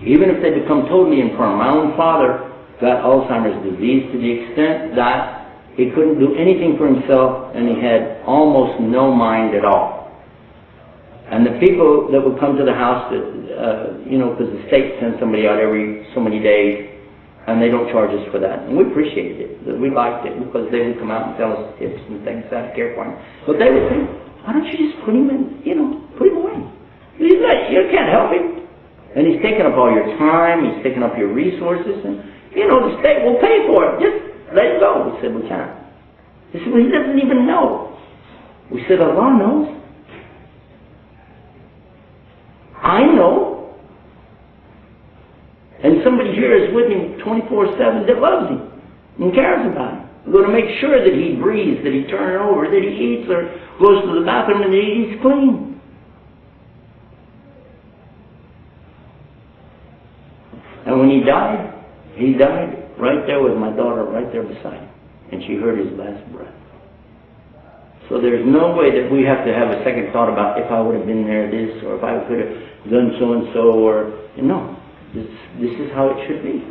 Even if they become totally infirm. My own father got Alzheimer's disease to the extent that he couldn't do anything for himself and he had almost no mind at all. And the people that would come to the house, because the state sends somebody out every so many days, and they don't charge us for that. And we appreciated it. We liked it because they would come out and tell us tips and things how to care for him. But they would say, why don't you just put him in, put him away. You can't help him. And he's taking up all your time, he's taking up your resources, and, the state will pay for it. Just let it go. We said, we can't. He said, well, he doesn't even know. We said, Allah knows. I know. And somebody here is with him 24/7 that loves him and cares about him. We're going to make sure that he breathes, that he turns over, that he eats or goes to the bathroom and that he's clean. And when he died right there with my daughter right there beside him. And she heard his last breath. So there's no way that we have to have a second thought about if I would have been there, this, or if I could have done so and so, or no. This is how it should be.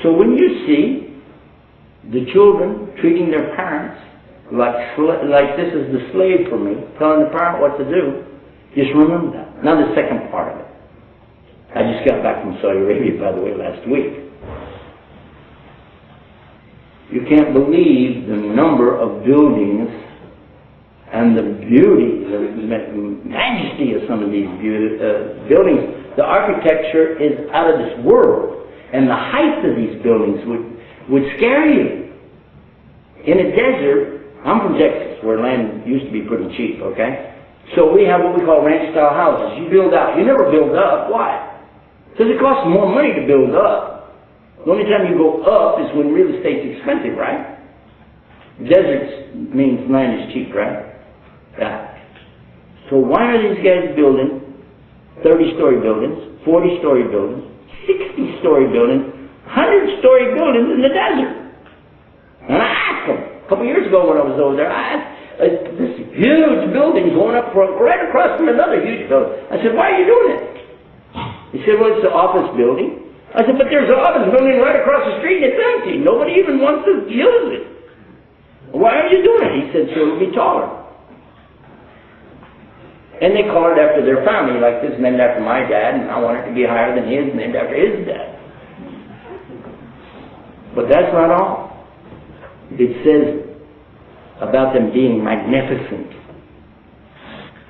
So when you see the children treating their parents like this is the slave for me, telling the parent what to do, just remember that. Now the second part of it. I just got back from Saudi Arabia, by the way, last week. You can't believe the number of buildings and the beauty, the majesty of some of these buildings. The architecture is out of this world. And the height of these buildings would scare you. In a desert, I'm from Texas, where land used to be pretty cheap, okay? So we have what we call ranch-style houses. You build out. You never build up. Why? Because it costs more money to build up. The only time you go up is when real estate's expensive, right? Deserts means land is cheap, right? Yeah. So why are these guys building 30-story buildings, 40-story buildings, 60-story buildings, 100-story buildings in the desert? And I asked them, a couple years ago when I was over there, I asked, this huge building going up right across from another huge building. I said, why are you doing it? He said, well, it's an office building. I said, but there's an office building right across the street and it's empty. Nobody even wants to use it. Why are you doing it? He said, so it'll be taller. And they call it after their family, like this is named after my dad, and I want it to be higher than his, named after his dad. But that's not all. It says about them being magnificent.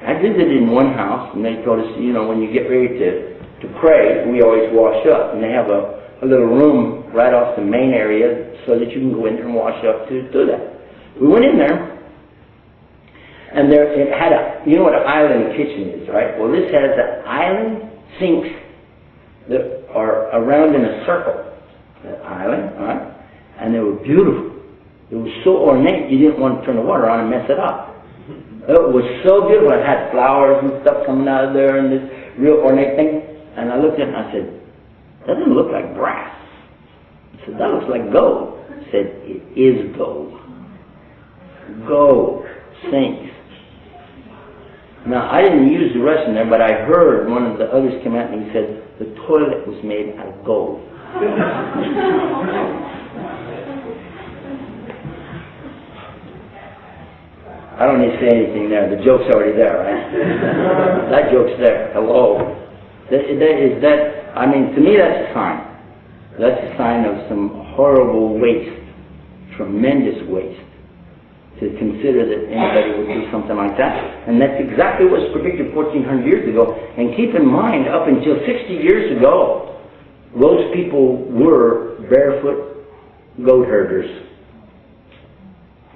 I visited in one house, and they told us, when you get ready to pray, we always wash up. And they have a little room right off the main area so that you can go in there and wash up to do that. We went in there, and it had what an island kitchen is, right? Well, this has an island sinks that are around in a circle. That island, right? And they were beautiful. It was so ornate, you didn't want to turn the water on and mess it up. It was so beautiful. It had flowers and stuff coming out of there and this real ornate thing. And I looked at it and I said, that doesn't look like brass. I said, that looks like gold. I said, it is gold. Gold sinks. Now, I didn't use the rest in there, but I heard one of the others come out and he said, the toilet was made out of gold. I don't need to say anything there. The joke's already there, right? That joke's there. Hello. To me that's a sign. That's a sign of some horrible waste, tremendous waste, to consider that anybody would do something like that. And that's exactly what was predicted 1,400 years ago. And keep in mind, up until 60 years ago, those people were barefoot goat herders.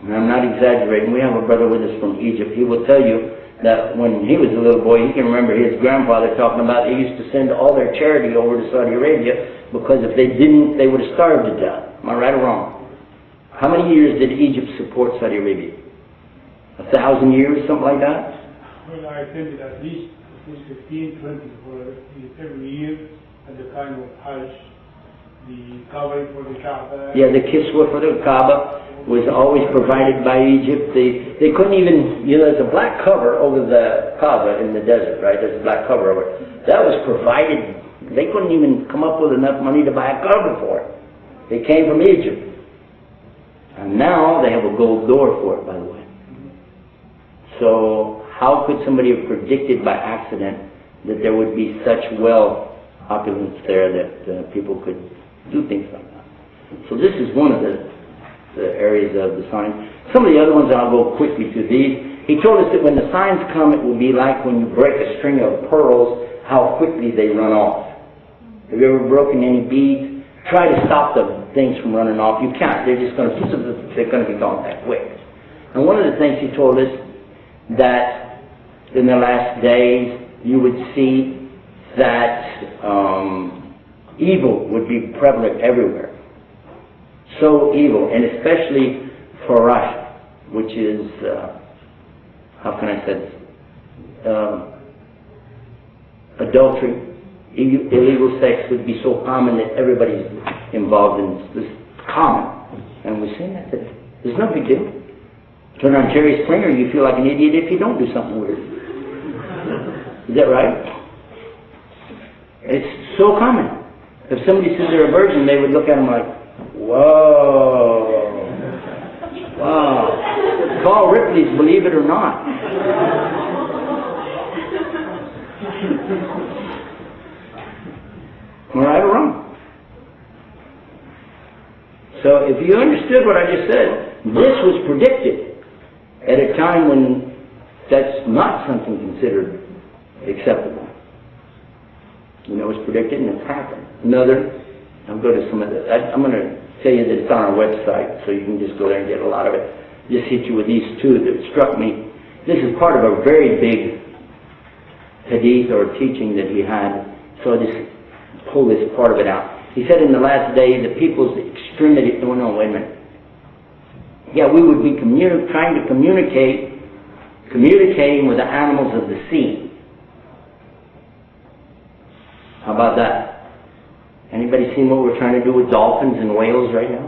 And I'm not exaggerating. We have a brother with us from Egypt. He will tell you that when he was a little boy, he can remember his grandfather talking about they used to send all their charity over to Saudi Arabia because if they didn't, they would have starved to death. Am I right or wrong? How many years did Egypt support Saudi Arabia? 1,000 years, something like that? Well, I attended at least 15, 20 for every year at the time of Hajj. the covering for the Kaaba. Yeah, the kiswa for the Kaaba was always provided by Egypt. They couldn't even, there's a black cover over the Kaaba in the desert, right? There's a black cover over it. That was provided. They couldn't even come up with enough money to buy a cover for it. They came from Egypt. And now they have a gold door for it, by the way. So how could somebody have predicted by accident that there would be such wealth, opulence there that people could do things like that? So this is one of the areas of the signs. Some of the other ones, I'll go quickly through these. He told us that when the signs come, it will be like when you break a string of pearls, how quickly they run off. Have you ever broken any beads? Try to stop the things from running off. You can't. They're just going to be gone that quick. And one of the things he told us, that in the last days you would see that evil would be prevalent everywhere. So evil, and especially farash, which is, how can I say this? Adultery, illegal sex would be so common that everybody's involved in this. Common. And we're seeing that today. There's no big deal. Turn on Jerry Springer, you feel like an idiot if you don't do something weird. Is that right? It's so common. If somebody says they're a virgin, they would look at them like, whoa, wow. Paul Ripley's Believe It or Not. Am I right or wrong? So if you understood what I just said, this was predicted at a time when that's not something considered acceptable. It was predicted and it's happened. Another, I'll go to some of the, I'm going to tell you that it's on our website, so you can just go there and get a lot of it. Just hit you with these two that struck me. This is part of a very big hadith or teaching that he had, so I just pull this part of it out. He said in the last days, the people's extremity, oh no, wait a minute. Yeah, we would be trying to communicating with the animals of the sea. How about that? Anybody seen what we're trying to do with dolphins and whales right now?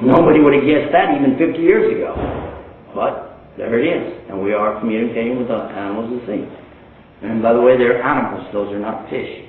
Nobody would have guessed that even 50 years ago. But there it is. And we are communicating with the animals of the sea. And by the way, they're animals. Those are not fish.